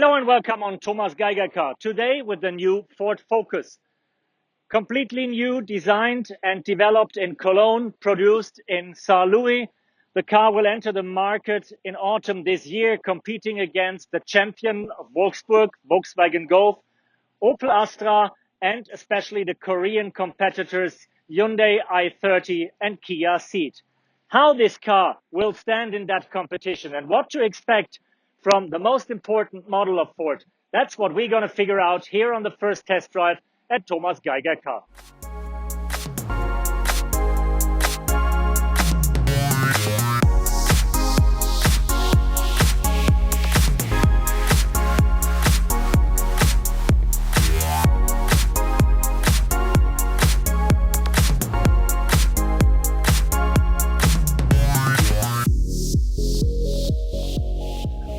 Hello and welcome on Thomas Geiger Car. Today with the new Ford Focus. Completely new, designed and developed in Cologne, produced in Saint Louis. The car will enter the market in autumn this year, competing against the champion of Wolfsburg, Volkswagen Golf, Opel Astra, and especially the Korean competitors Hyundai i30 and Kia Ceed. How this car will stand in that competition and what to expect from the most important model of Ford, that's what we're going to figure out here on the first test drive at Thomas Geiger Car.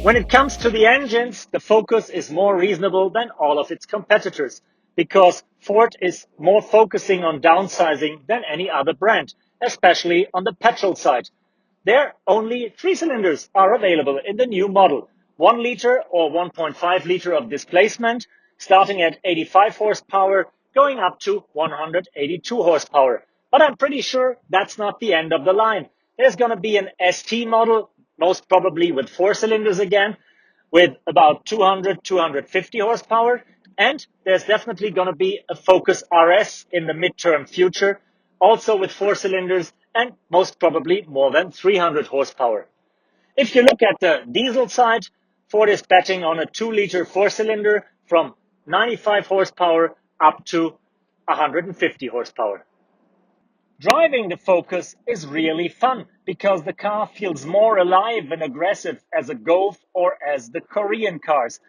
When it comes to the engines, the Focus is more reasonable than all of its competitors because Ford is more focusing on downsizing than any other brand, especially on the petrol side. There, only 3 cylinders are available in the new model. 1 liter or 1.5 liter of displacement, starting at 85 horsepower, going up to 182 horsepower. But I'm pretty sure that's not the end of the line. There's going to be an ST model, most probably with 4 cylinders again, with about 200, 250 horsepower. And there's definitely going to be a Focus RS in the midterm future, also with 4 cylinders and most probably more than 300 horsepower. If you look at the diesel side, Ford is betting on a 2-liter 4-cylinder from 95 horsepower up to 150 horsepower. Driving the Focus is really fun because the car feels more alive and aggressive as a Golf or as the Korean cars.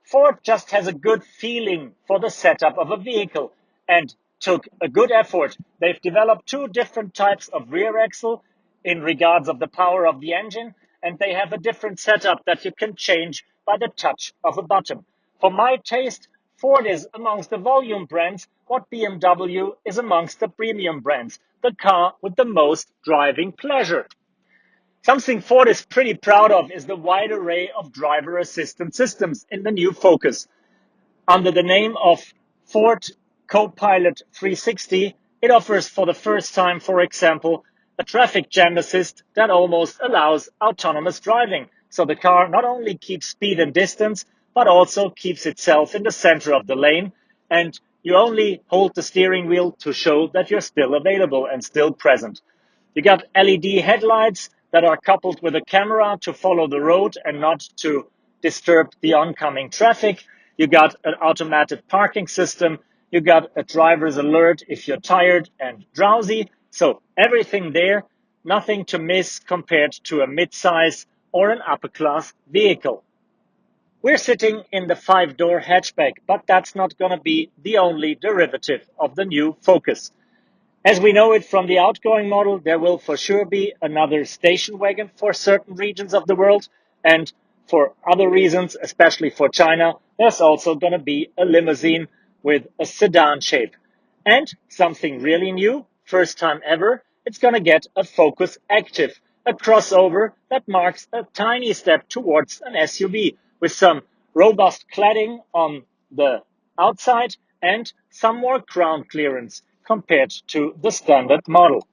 Ford just has a good feeling for the setup of a vehicle and took a good effort. They've developed 2 different types of rear axle in regards of the power of the engine, and they have a different setup that you can change by the touch of a button. For my taste, Ford is amongst the volume brands what BMW is amongst the premium brands, the car with the most driving pleasure. Something Ford is pretty proud of is the wide array of driver assistance systems in the new Focus. Under the name of Ford Co-Pilot 360, it offers for the first time, for example, a traffic jam assist that almost allows autonomous driving. So the car not only keeps speed and distance, but also keeps itself in the center of the lane, and you only hold the steering wheel to show that you're still available and still present. You got LED headlights that are coupled with a camera to follow the road and not to disturb the oncoming traffic. You got an automated parking system. You got a driver's alert if you're tired and drowsy. So everything there, nothing to miss compared to a mid-size or an upper-class vehicle. We're sitting in the 5-door hatchback, but that's not going to be the only derivative of the new Focus. As we know it from the outgoing model, there will for sure be another station wagon for certain regions of the world. And for other reasons, especially for China, there's also going to be a limousine with a sedan shape. And something really new, first time ever, it's going to get a Focus Active, a crossover that marks a tiny step towards an SUV with some robust cladding on the outside and some more ground clearance compared to the standard model.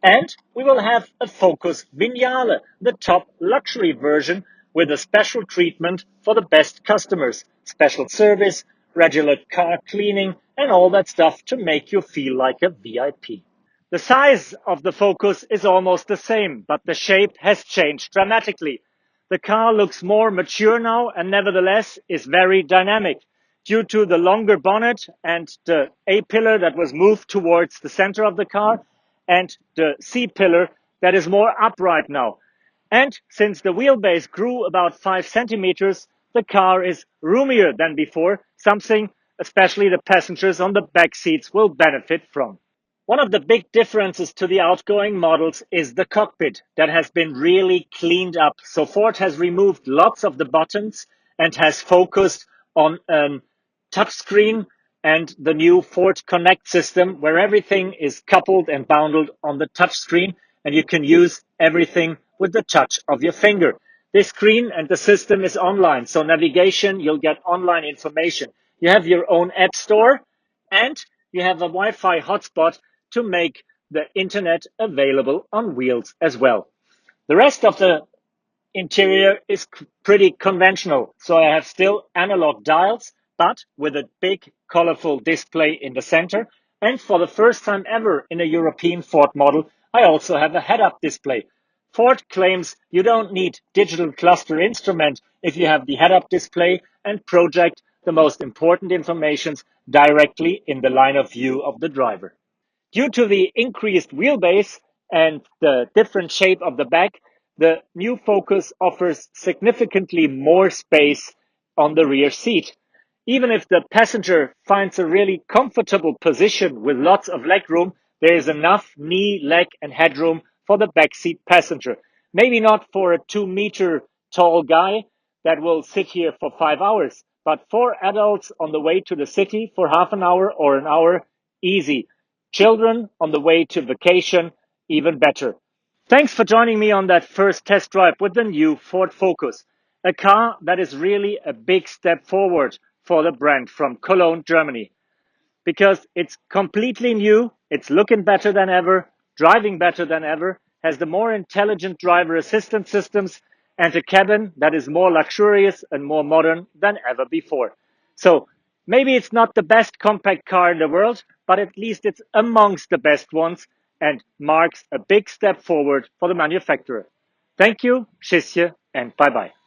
And we will have a Focus Vignale, the top luxury version with a special treatment for the best customers, special service, regular car cleaning, and all that stuff to make you feel like a VIP. The size of the Focus is almost the same, but the shape has changed dramatically. The car looks more mature now and nevertheless is very dynamic due to the longer bonnet and the A-pillar that was moved towards the center of the car and the C-pillar that is more upright now. And since the wheelbase grew about 5 centimeters, the car is roomier than before, something especially the passengers on the back seats will benefit from. One of the big differences to the outgoing models is the cockpit that has been really cleaned up. So Ford has removed lots of the buttons and has focused on touchscreen and the new Ford Connect system where everything is coupled and bundled on the touchscreen and you can use everything with the touch of your finger. This screen and the system is online. So navigation, you'll get online information. You have your own app store and you have a Wi-Fi hotspot to make the internet available on wheels as well. The rest of the interior is pretty conventional. So I have still analog dials, but with a big colorful display in the center. And for the first time ever in a European Ford model, I also have a head-up display. Ford claims you don't need digital cluster instrument if you have the head-up display and project the most important information directly in the line of view of the driver. Due to the increased wheelbase and the different shape of the back, the new Focus offers significantly more space on the rear seat. Even if the passenger finds a really comfortable position with lots of legroom, there is enough knee, leg, and headroom for the backseat passenger. Maybe not for a 2 meter tall guy that will sit here for 5 hours, but for adults on the way to the city for half an hour or an hour, easy. Children on the way to vacation, even better. Thanks for joining me on that first test drive with the new Ford Focus, a car that is really a big step forward for the brand from Cologne, Germany, because it's completely new, it's looking better than ever, driving better than ever, has the more intelligent driver assistance systems, and a cabin that is more luxurious and more modern than ever before. So maybe it's not the best compact car in the world, but at least it's amongst the best ones and marks a big step forward for the manufacturer. Thank you, tschüss, and bye bye.